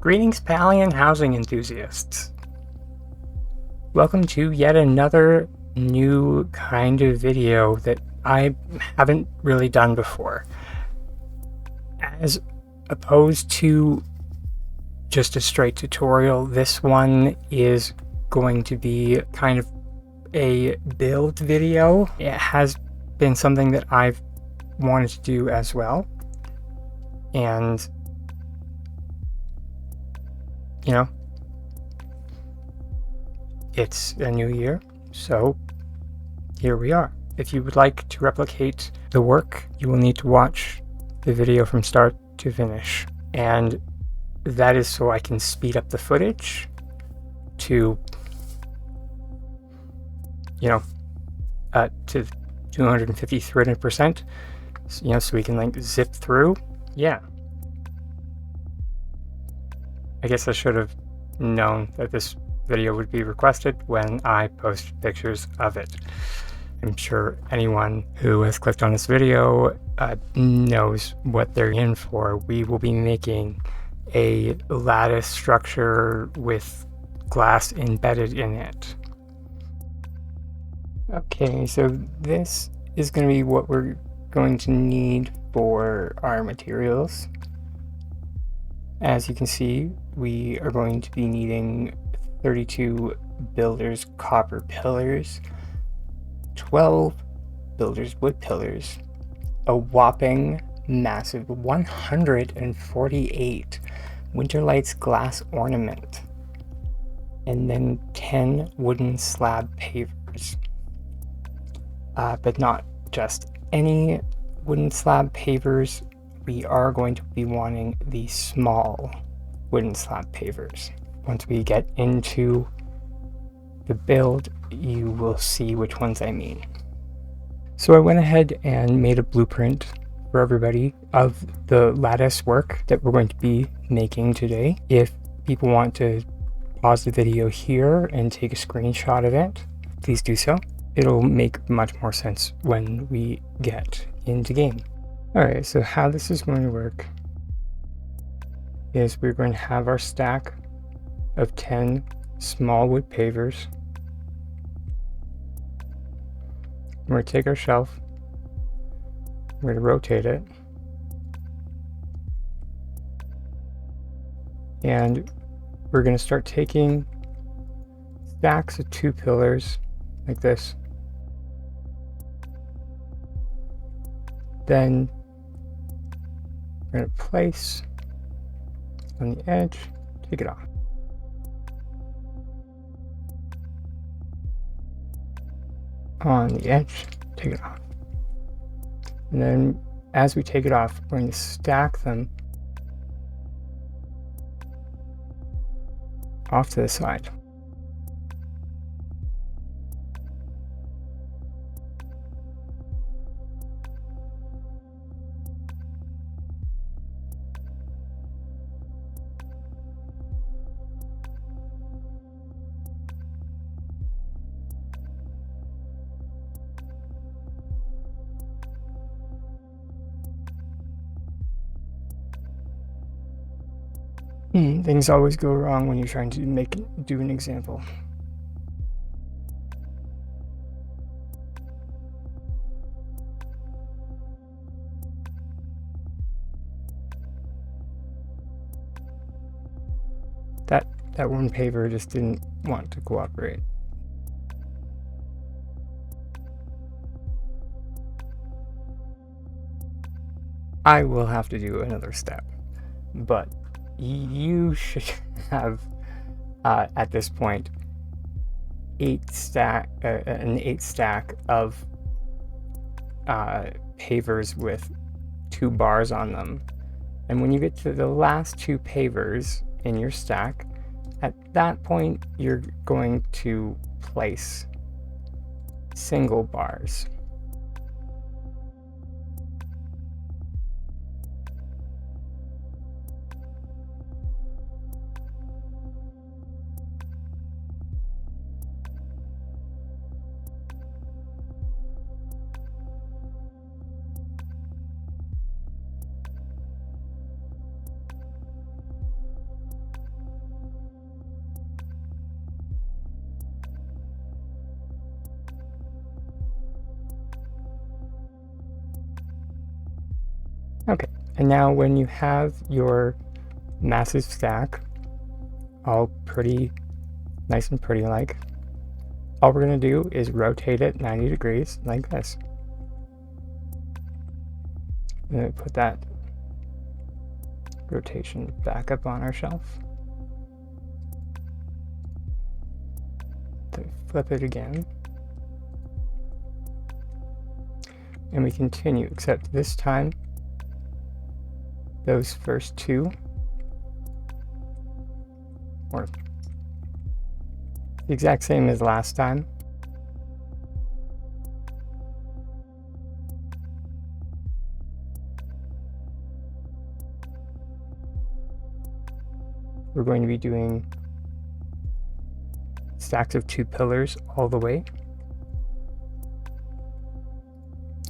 Greetings, Palia housing enthusiasts. Welcome to yet another new kind of video that I haven't really done before. As opposed to just a straight tutorial, this one is going to be kind of a build video. It has been something that I've wanted to do as well. And you know, it's a new year, so here we are. If you would like to replicate the work, you will need to watch the video from start to finish. And that is so I can speed up the footage to, to 250, 300%, so we can like zip through. Yeah. I guess I should have known that this video would be requested when I post pictures of it. I'm sure anyone who has clicked on this video knows what they're in for. We will be making a lattice structure with glass embedded in it. Okay, so this is going to be what we're going to need for our materials. As you can see, we are going to be needing 32 builders copper pillars, 12 builders wood pillars, a whopping massive 148 Winter Lights glass ornament, and then 10 wooden slab pavers. But not just any wooden slab pavers. We are going to be wanting the small wooden slab pavers. Once we get into the build, you will see which ones I mean. So I went ahead and made a blueprint for everybody of the lattice work that we're going to be making today. If people want to pause the video here and take a screenshot of it, please do so. It'll make much more sense when we get into game. Alright, so how this is going to work is we're going to have our stack of 10 small wood pavers. We're going to take our shelf, we're going to rotate it, and we're going to start taking stacks of 2 pillars like this. Then we're going to place on the edge, take it off. On the edge, take it off. And then as we take it off, we're going to stack them off to the side. Things always go wrong when you're trying to do an example. That one paver just didn't want to cooperate. I will have to do another step, but you should have at this point an 8 stack of pavers with 2 bars on them. And when you get to the last 2 pavers in your stack, at that point you're going to place single bars. And now when you have your massive stack all pretty nice and pretty like, all we're going to do is rotate it 90 degrees like this. And then put that rotation back up on our shelf. Then flip it again. And we continue, except this time those first two, or the exact same as last time. We're going to be doing stacks of 2 pillars all the way.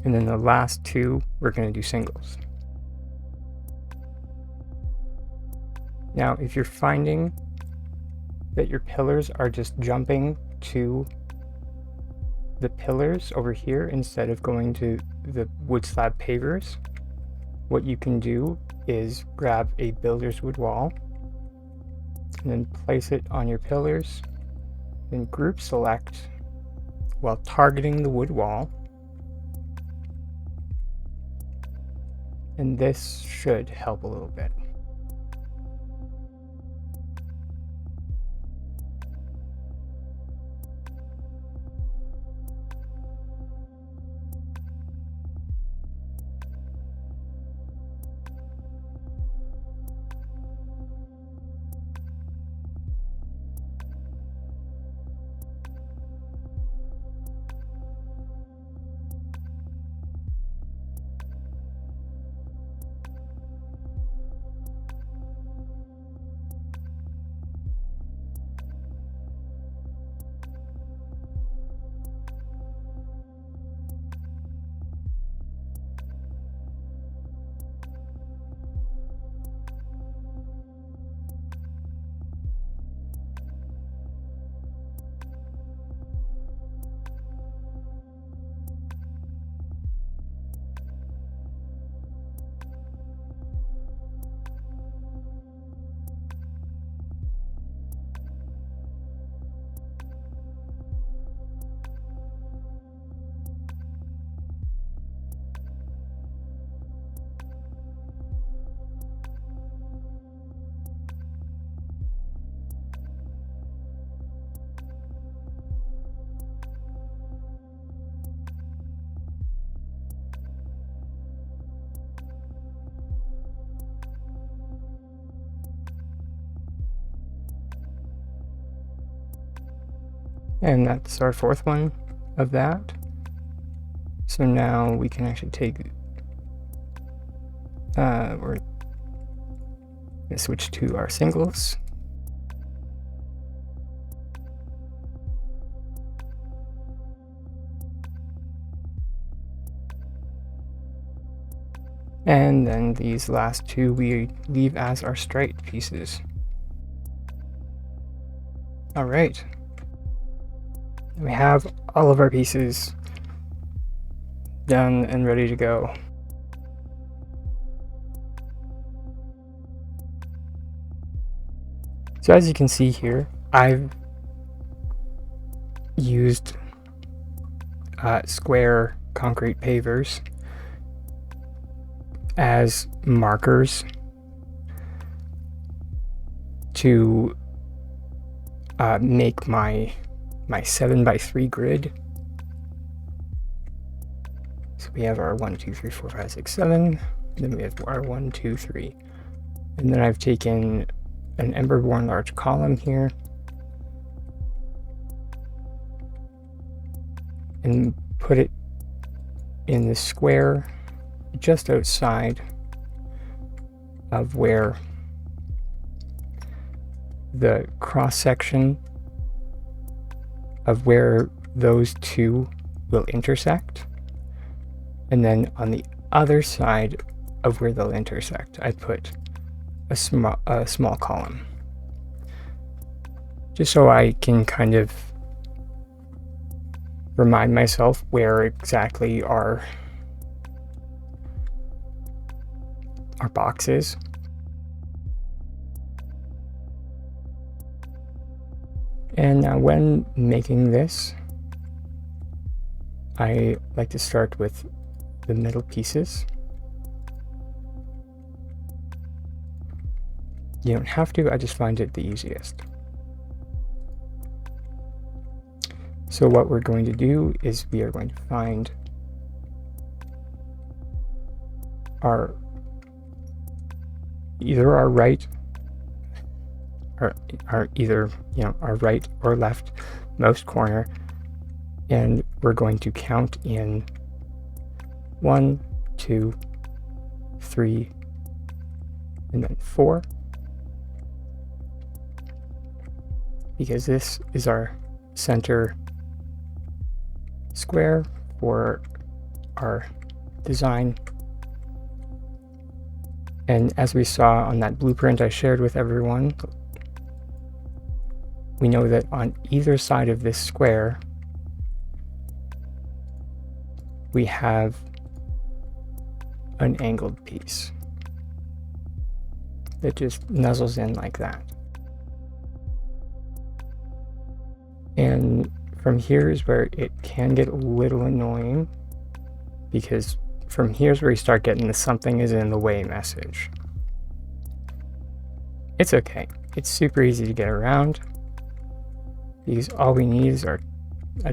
And then the last 2, we're going to do singles. Now, if you're finding that your pillars are just jumping to the pillars over here instead of going to the wood slab pavers, what you can do is grab a builder's wood wall and then place it on your pillars, then group select while targeting the wood wall, and this should help a little bit. And that's our 4th one of that. So now we can actually take, we're going to switch to our singles. And then these last 2 we leave as our straight pieces. All right. We have all of our pieces done and ready to go. So as you can see here, I've used square concrete pavers as markers to make my 7x3 grid. So we have our 1, 2, 3, 4, 5, 6, 7. Then we have our 1, 2, 3. And then I've taken an ember-born large column here and put it in the square just outside of where the cross-section of where those 2 will intersect, and then on the other side of where they'll intersect, I put a small column, just so I can kind of remind myself where exactly our our boxes. And now when making this, I like to start with the middle pieces. You don't have to, I just find it the easiest. So what we're going to do is we are going to find either our right or left most corner, and we're going to count in 1, 2, 3, and then 4, because this is our center square for our design. And as we saw on that blueprint I shared with everyone, we know that on either side of this square we have an angled piece that just nuzzles in like that. And from here is where it can get a little annoying, because from here is where you start getting the "something is in the way" message. It's okay. It's super easy to get around, because all we need is a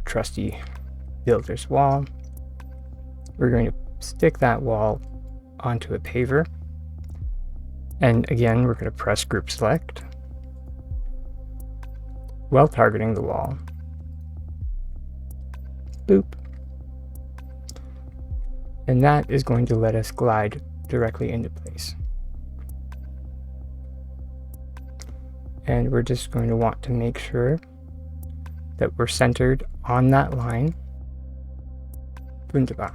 trusty builder's wall. We're going to stick that wall onto a paver, and again we're going to press group select while targeting the wall. Boop. And that is going to let us glide directly into place. And we're just going to want to make sure that we're centered on that line. Wunderbar.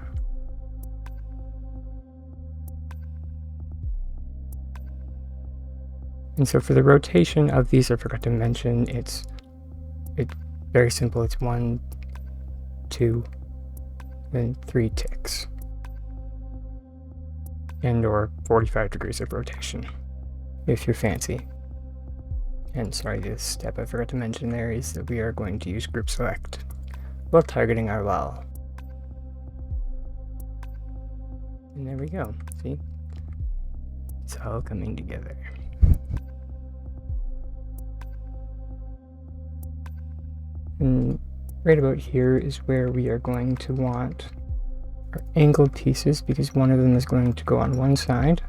And so for the rotation of these, I forgot to mention, it's very simple. It's 1, 2, then 3 ticks, and or 45 degrees of rotation if you're fancy. And sorry, this step I forgot to mention there is that we are going to use group select while targeting our wall. And there we go. See? It's all coming together. And right about here is where we are going to want our angled pieces, because one of them is going to go on one side.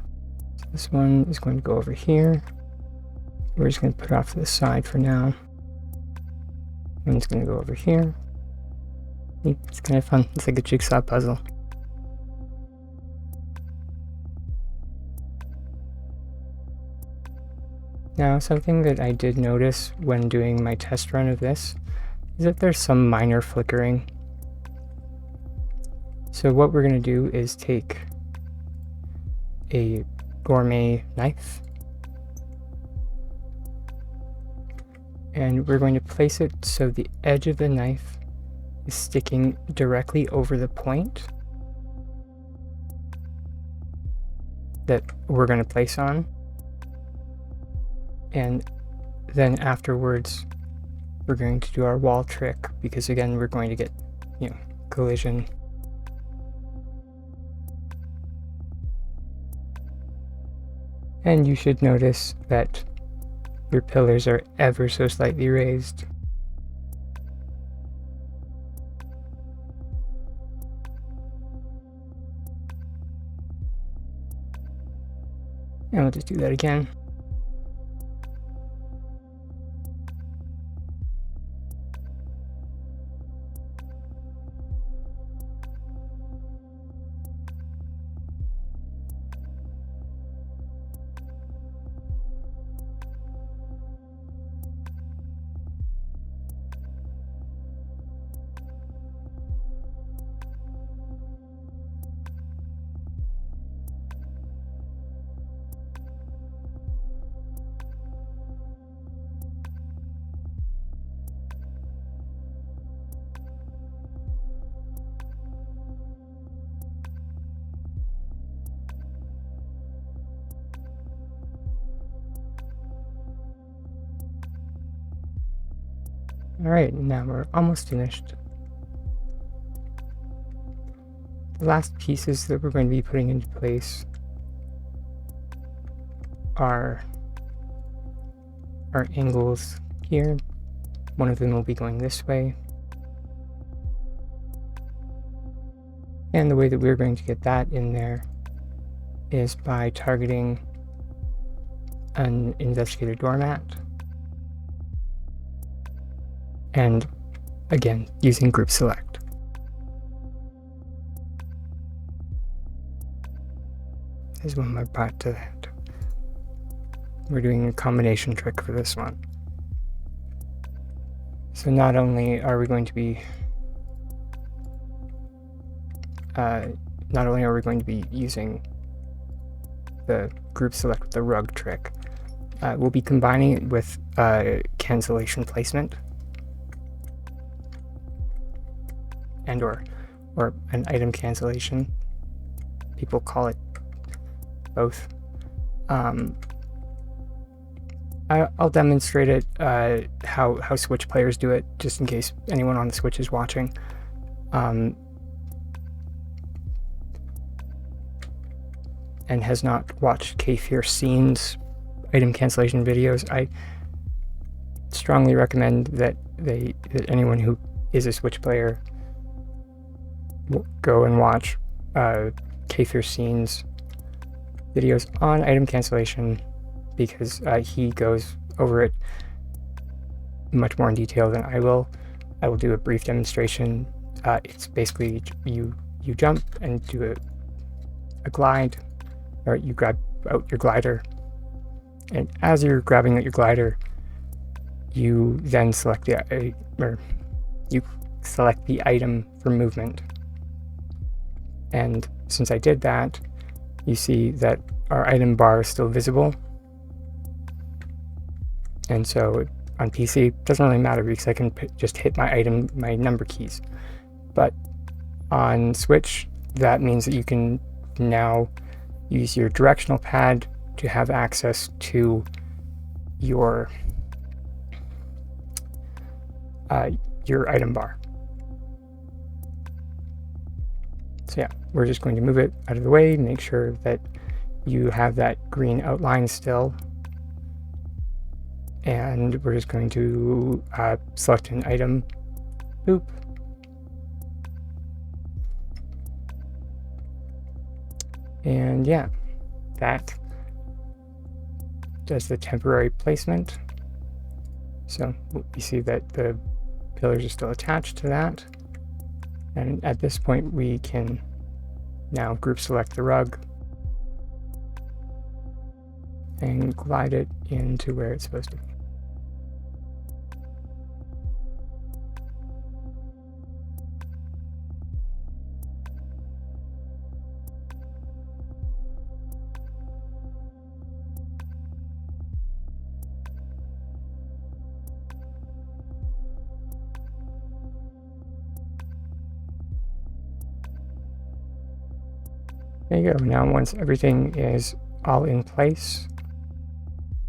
So this one is going to go over here. We're just going to put it off to the side for now. One's going to go over here. It's kind of fun. It's like a jigsaw puzzle. Now, something that I did notice when doing my test run of this is that there's some minor flickering. So what we're going to do is take a gourmet knife, and we're going to place it so the edge of the knife is sticking directly over the point that we're going to place on. And then afterwards we're going to do our wall trick, because again we're going to get, collision. And you should notice that your pillars are ever so slightly raised. And we'll just do that again. Alright, now we're almost finished. The last pieces that we're going to be putting into place are our angles here. One of them will be going this way. And the way that we're going to get that in there is by targeting an investigator doormat. And again, using group select. There's one more part to that. We're doing a combination trick for this one. So not only are we going to be using the group select with the rug trick, we'll be combining it with cancellation placement and or an item cancellation. People call it both. I'll demonstrate it, how Switch players do it, just in case anyone on the Switch is watching. And has not watched 𝐴𝐴𝐴𝐴'S item cancellation videos. I strongly recommend that anyone who is a Switch player go and watch 𝐴𝐴𝐴𝐴'S videos on item cancellation, because he goes over it much more in detail than I will. I will do a brief demonstration. It's basically you jump and do a glide, or you grab out your glider, and as you're grabbing out your glider, you then select the item for movement. And since I did that, you see that our item bar is still visible. And so on PC, it doesn't really matter because I can just hit my number keys. But on Switch, that means that you can now use your directional pad to have access to your item bar. So yeah, we're just going to move it out of the way, make sure that you have that green outline still. And we're just going to select an item. Boop. And yeah, that does the temporary placement. So we see that the pillars are still attached to that. And at this point, we can now group select the rug and glide it into where it's supposed to be. There you go. Now once everything is all in place,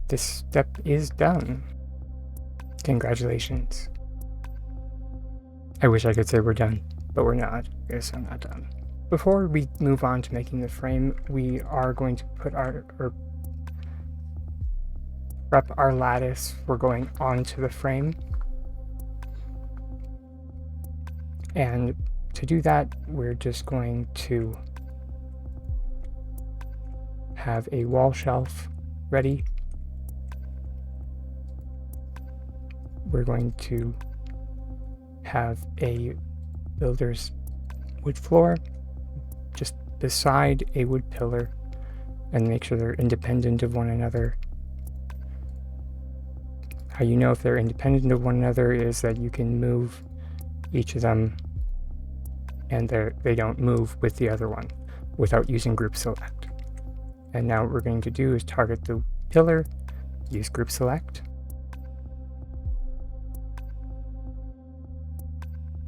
this step is done. Congratulations. I wish I could say we're done, but we're not. I guess I'm not done. Before we move on to making the frame, we are going to put prep our lattice for going onto the frame. And to do that, we're just going to have a wall shelf ready. We're going to have a builder's wood floor just beside a wood pillar and make sure they're independent of one another. How you know if they're independent of one another is that you can move each of them and they don't move with the other one without using group select. And now what we're going to do is target the pillar, use group select,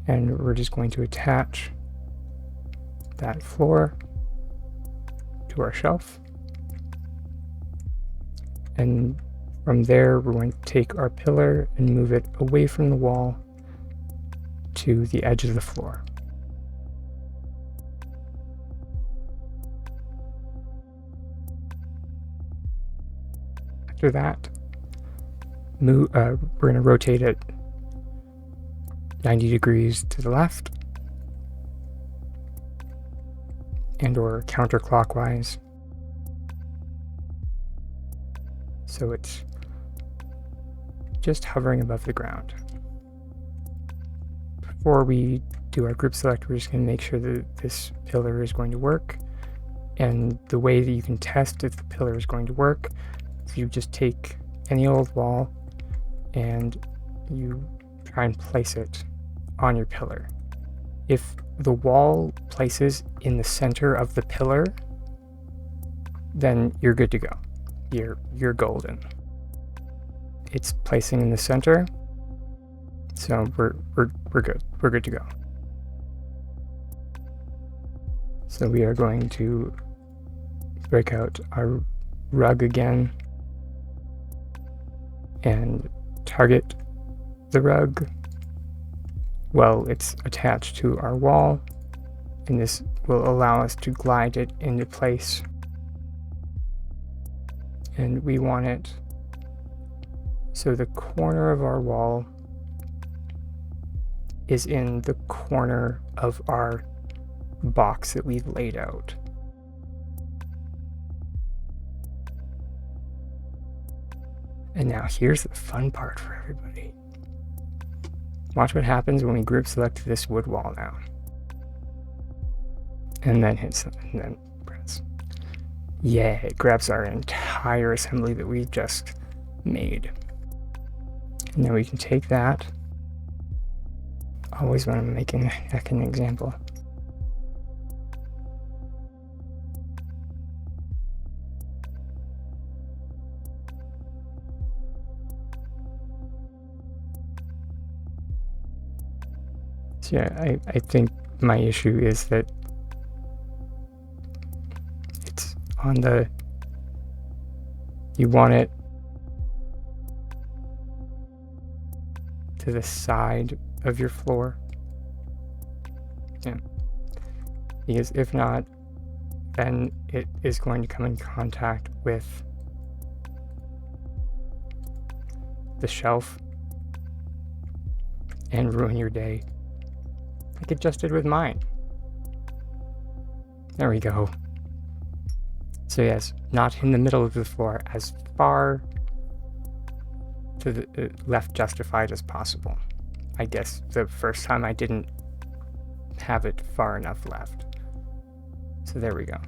and we're just going to attach that floor to our shelf. And From there, we're going to take our pillar and move it away from the wall to the edge of the floor. After that, we're going to rotate it 90 degrees to the left and or counterclockwise, so it's just hovering above the ground. Before we do our group select, we're just going to make sure that this pillar is going to work, and the way that you can test if the pillar is going to work is you just take any old wall and you try and place it on your pillar. If the wall places in the center of the pillar, then you're good to go. You're golden. It's placing in the center, so we're good. We're good to go. So we are going to break out our rug again and target the rug while it's attached to our wall, and this will allow us to glide it into place. And we want it so the corner of our wall is in the corner of our box that we've laid out. And now here's the fun part for everybody. Watch what happens when we group select this wood wall now. And then and then press. Yeah, it grabs our entire assembly that we just made. And then we can take that. Always when I'm making an example. So yeah, I think my issue is that it's on the, you want it to the side of your floor. Yeah. Because if not, then it is going to come in contact with the shelf and ruin your day, like it just did with mine. There we go. So yes, not in the middle of the floor, as far to the left justified as possible. I guess the first time I didn't have it far enough left. So there we go.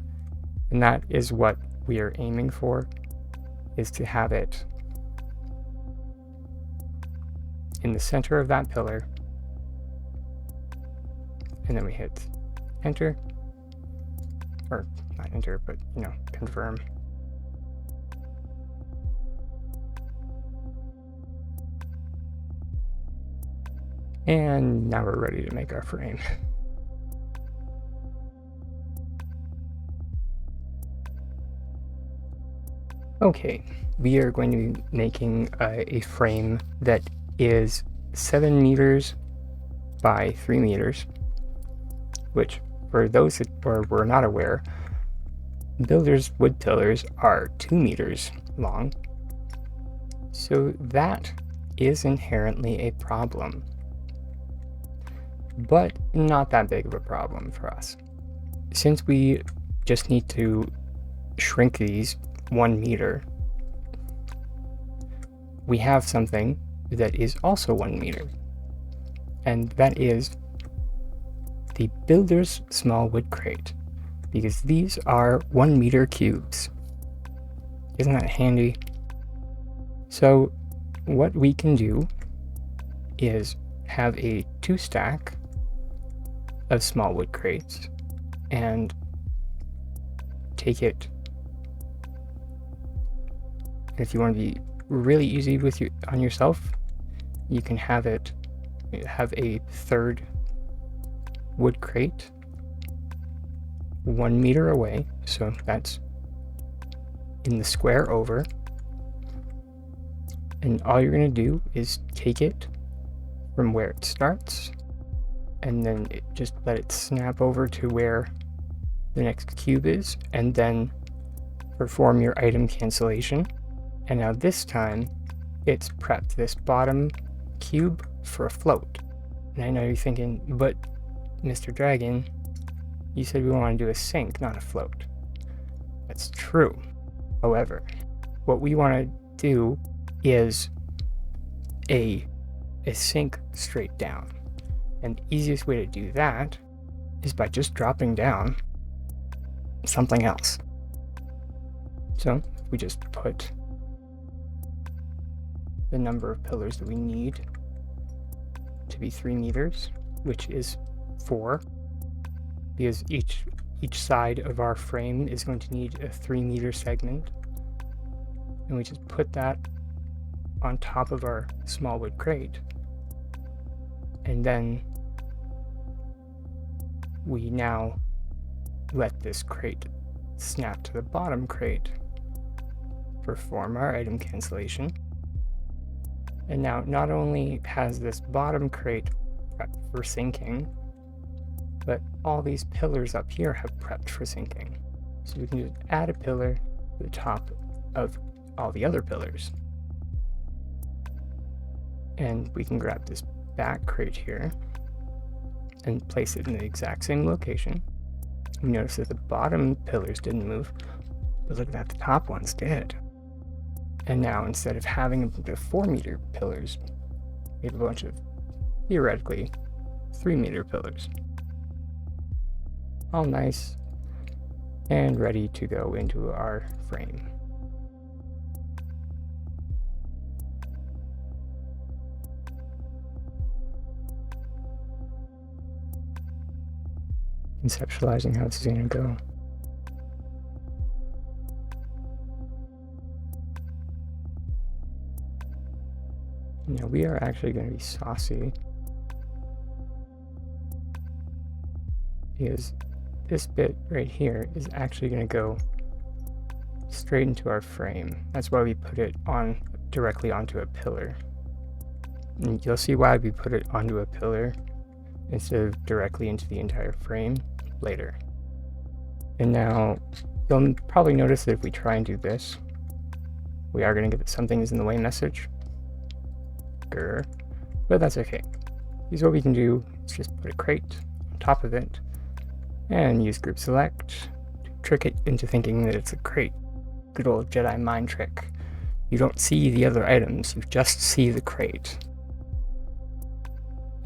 And that is what we are aiming for, is to have it in the center of that pillar. And then we hit enter, or not enter, but confirm. And now we're ready to make our frame. Okay, we are going to be making a frame that is 7 meters by 3 meters, which, for those that were not aware, builders' wood pillars are 2 meters long. So that is inherently a problem, but not that big of a problem for us. Since we just need to shrink these 1 meter, we have something that is also 1 meter, and that is the builder's small wood crate, because these are 1 meter cubes. Isn't that handy? So what we can do is have a 2 stack of small wood crates and take it. If you want to be really easy with on yourself, you can have a 3rd wood crate 1 meter away, so that's in the square over, And all you're going to do is take it from where it starts, and then just let it snap over to where the next cube is, and then perform your item cancellation. And now this time, it's prepped this bottom cube for a float. And I know you're thinking, but Mr. Dragon, you said we want to do a sink, not a float. That's true. However, what we want to do is a sink straight down. And the easiest way to do that is by just dropping down something else. So we just put the number of pillars that we need to be 3 meters, which is 4, because each side of our frame is going to need a 3-meter segment, and we just put that on top of our small wood crate, and then we now let this crate snap to the bottom crate, perform our item cancellation, and now not only has this bottom crate prepped for sinking, but all these pillars up here have prepped for sinking. So we can just add a pillar to the top of all the other pillars. And we can grab this back crate here and place it in the exact same location. You notice that the bottom pillars didn't move, but look at that, the top ones did. And now instead of having the 4-meter pillars, we have a bunch of, theoretically, 3-meter pillars. All nice and ready to go into our frame. Conceptualizing how this is going to go. Now we are actually going to be saucy, because this bit right here is actually going to go straight into our frame. That's why we put it on directly onto a pillar. And you'll see why we put it onto a pillar instead of directly into the entire frame later. And now you'll probably notice that if we try and do this, we are going to get something is in the way message. But that's okay. Here's what we can do is just put a crate on top of it and use group select to trick it into thinking that it's a crate. Good old Jedi mind trick. You don't see the other items, you just see the crate.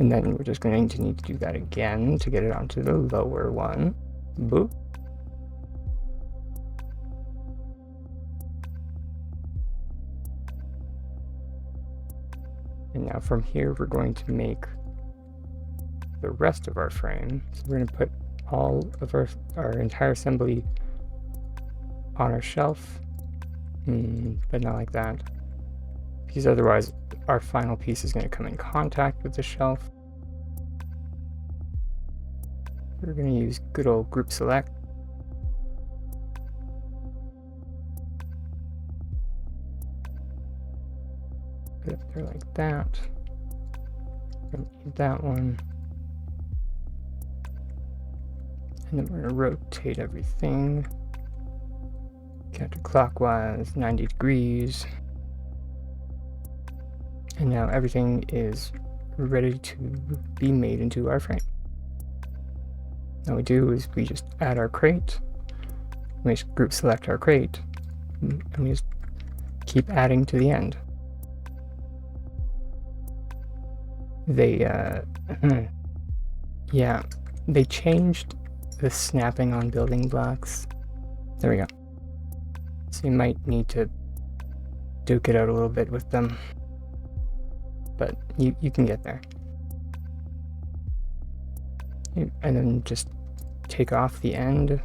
And then we're just going to need to do that again to get it onto the lower one. Boop. And now from here, we're going to make the rest of our frame. So we're going to put all of our entire assembly on our shelf, but not like that, because otherwise our final piece is going to come in contact with the shelf. We're going to use good old group select. Put it up there like that. Need that one. And then we're going to rotate everything counterclockwise 90 degrees. And now everything is ready to be made into our frame. All we do is we just add our crate, we just group select our crate, and we just keep adding to the end. Yeah, they changed the snapping on building blocks. There we go. So you might need to duke it out a little bit with them, but you can get there. And then just take off the end,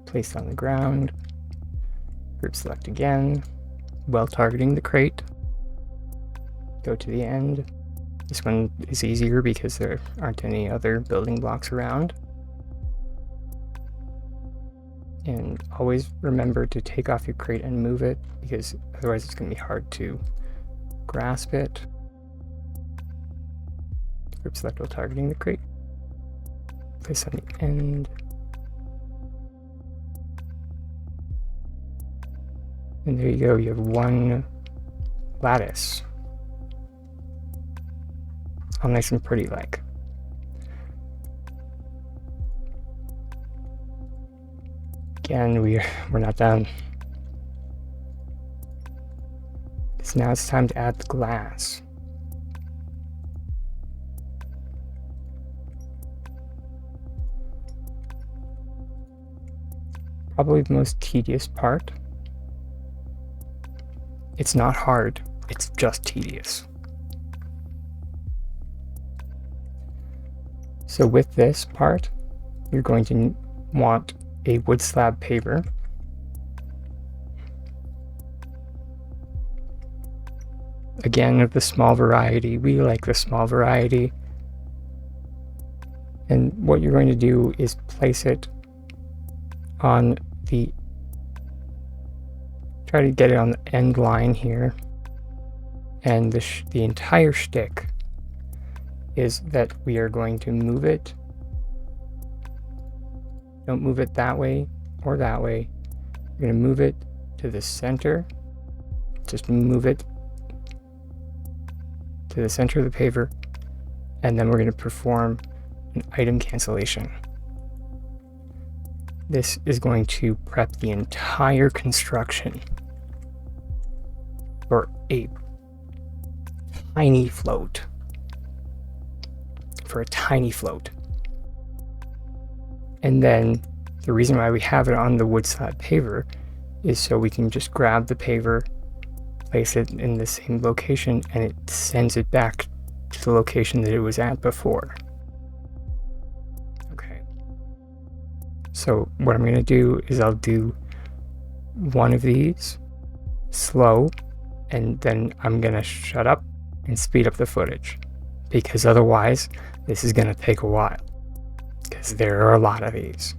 place it on the ground, group select again, while targeting the crate. Go to the end. This one is easier because there aren't any other building blocks around. And always remember to take off your crate and move it, because otherwise it's going to be hard to grasp it. Group select while targeting the crate. Place on the end. And there you go, you have one lattice. All nice and pretty like. Again, we're not done. Because now it's time to add the glass. Probably the most tedious part. It's not hard, it's just tedious. So with this part, you're going to want a wood slab paver. Again, of the small variety, we like the small variety. And what you're going to do is place it on the, try to get it on the end line here. And the entire shtick is that we are going to move it. Don't move it that way or that way. You're going to move it to the center. Just move it to the center of the paver, and then we're going to perform an item cancellation. This is going to prep the entire construction for a tiny float. And then the reason why we have it on the wood slab paver is so we can just grab the paver, place it in the same location, and it sends it back to the location that it was at before. Okay. So what I'm going to do is I'll do one of these slow, and then I'm going to shut up and speed up the footage, because otherwise this is going to take a while, because there are a lot of these.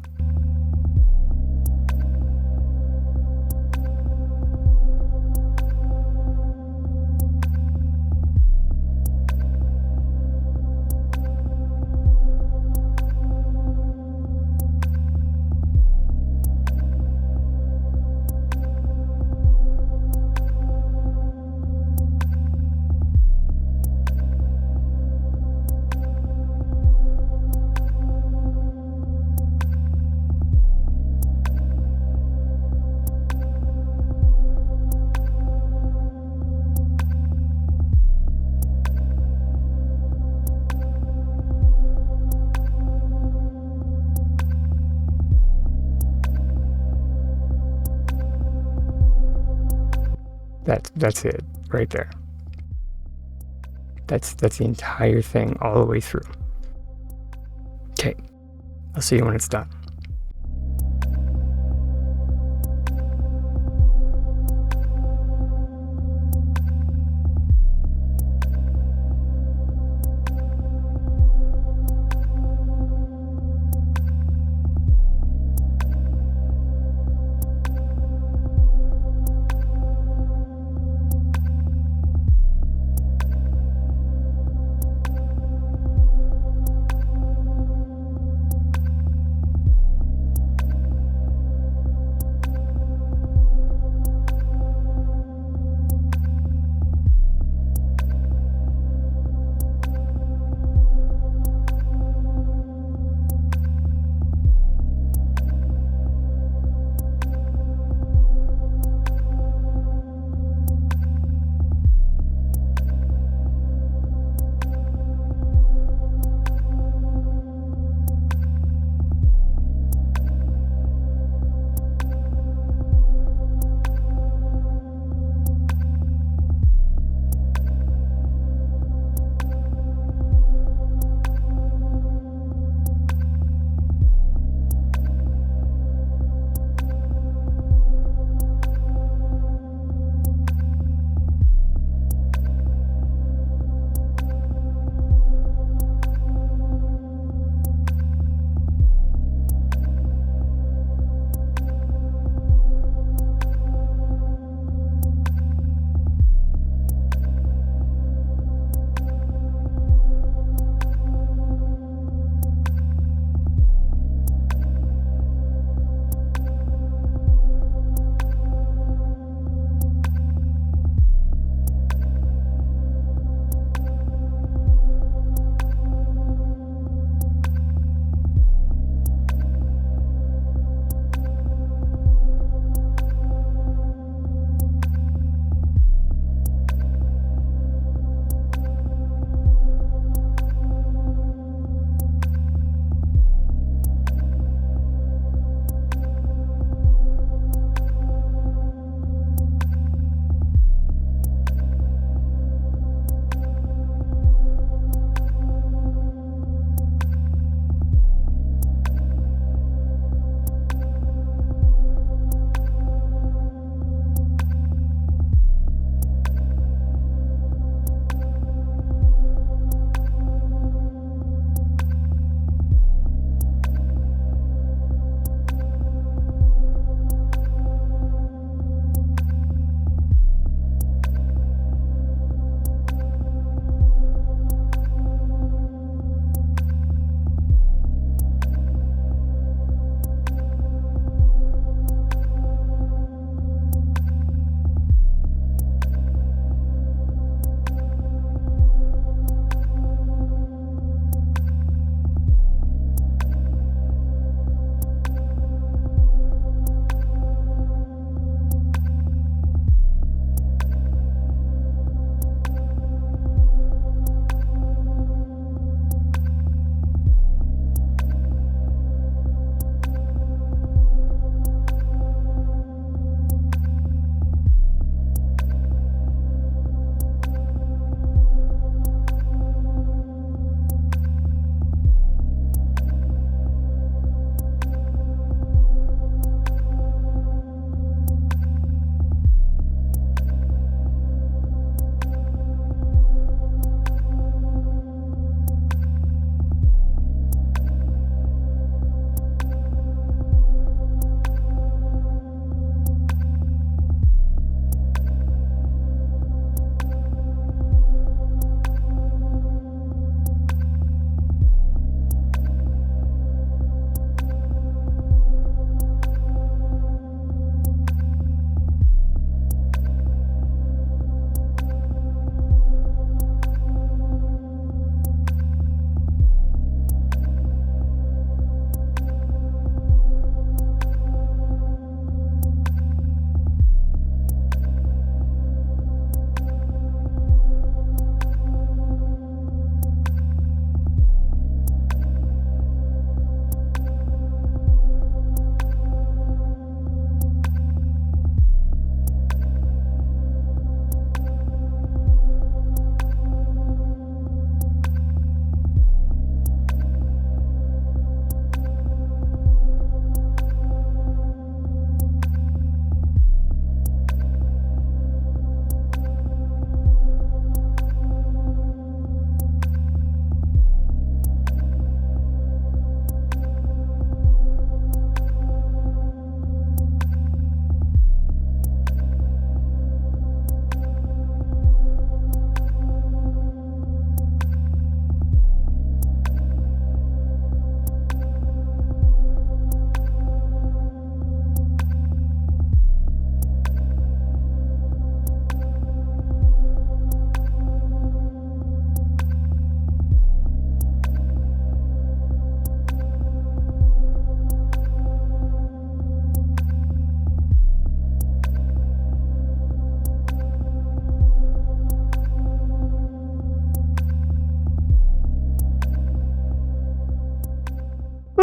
That's it right there. That's the entire thing all the way through. Okay, I'll see you when it's done.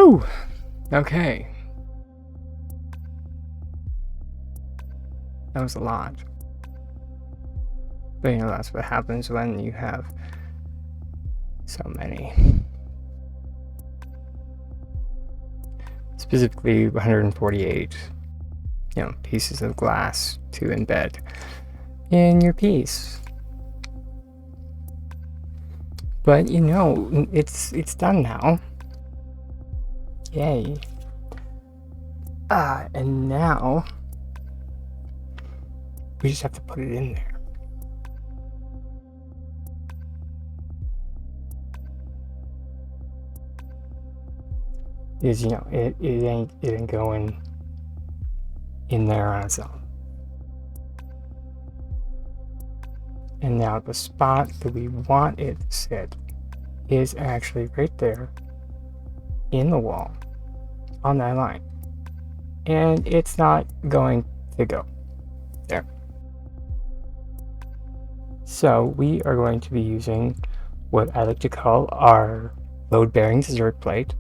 Whew! Okay. That was a lot. But you know, that's what happens when you have so many. Specifically 148, pieces of glass to embed in your piece. But it's done now. Yay. And now we just have to put it in there. Because it ain't going in there on its own. And now the spot that we want it to sit is actually right there in the wall on that line. And it's not going to go there. So we are going to be using what I like to call our load-bearing dessert plate.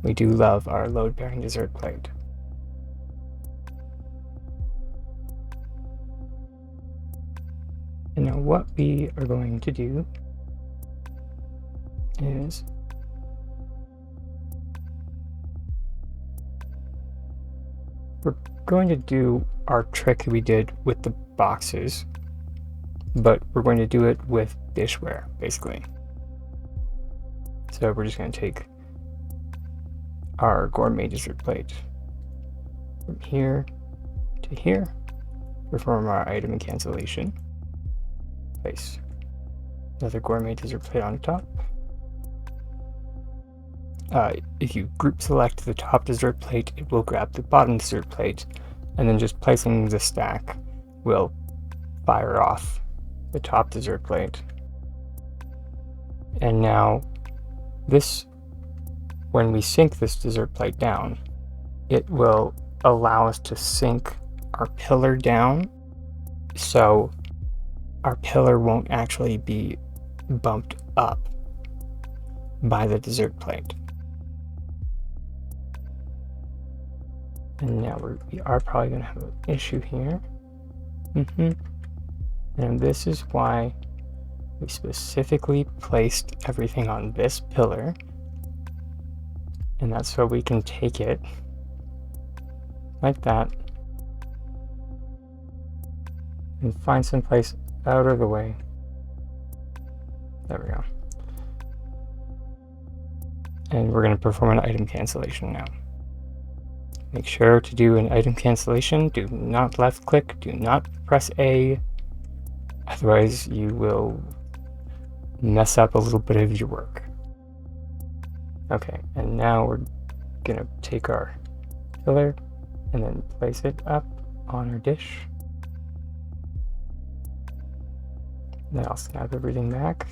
We do love our load-bearing dessert plate. And now what we are going to do is we're going to do our trick we did with the boxes, but we're going to do it with dishware, basically. So we're just going to take our gourmet dessert plate from here to here, perform our item and cancellation, place another gourmet dessert plate on top. If you group select the top dessert plate, it will grab the bottom dessert plate, and then just placing the stack will fire off the top dessert plate. And now this, when we sink this dessert plate down, it will allow us to sink our pillar down, so our pillar won't actually be bumped up by the dessert plate. And now we are probably going to have an issue here. And this is why we specifically placed everything on this pillar. And that's so we can take it like that and find some place out of the way. There we go. And we're going to perform an item cancellation now. Make sure to do an item cancellation. Do not left click. Do not press A. Otherwise, you will mess up a little bit of your work. Okay, and now we're going to take our pillar and then place it up on our dish. Then I'll snap everything back.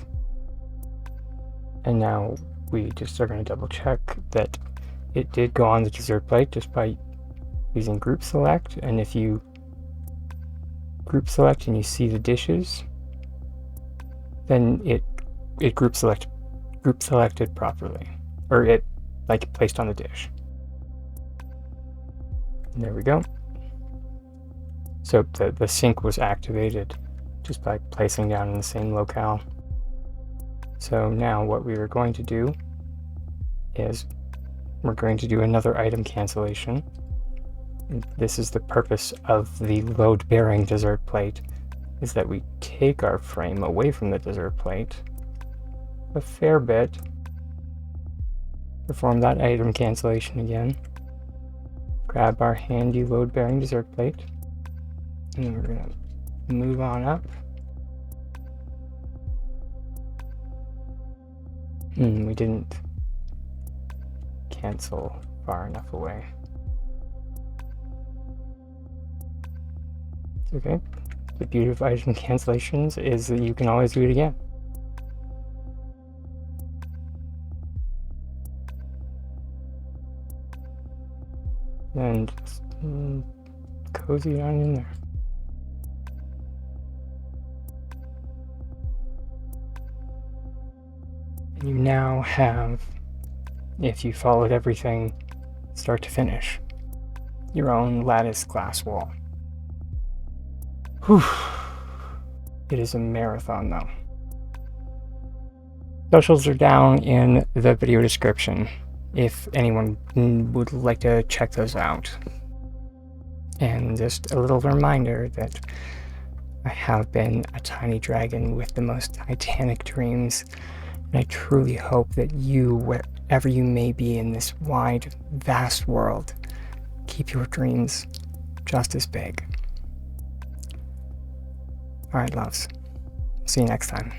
And now we just are going to double check that it did go on the dessert plate just by using group select. And if you group select and you see the dishes, then it group selected properly, or it placed on the dish. And there we go. So the sink was activated just by placing down in the same locale. So now what we are going to do is we're going to do another item cancellation. This is the purpose of the load-bearing dessert plate, is that we take our frame away from the dessert plate a fair bit, perform that item cancellation again, grab our handy load-bearing dessert plate, and then we're going to move on up. We didn't cancel far enough away. It's okay. The beauty of item cancellations is that you can always do it again. And just cozy it on in there. And you now have if you followed everything start to finish. Your own lattice glass wall. Whew. It is a marathon though. Socials are down in the video description if anyone would like to check those out. And just a little reminder that I have been a tiny dragon with the most titanic dreams, and I truly hope that you, wherever you may be in this wide, vast world, keep your dreams just as big. Alright, loves. See you next time.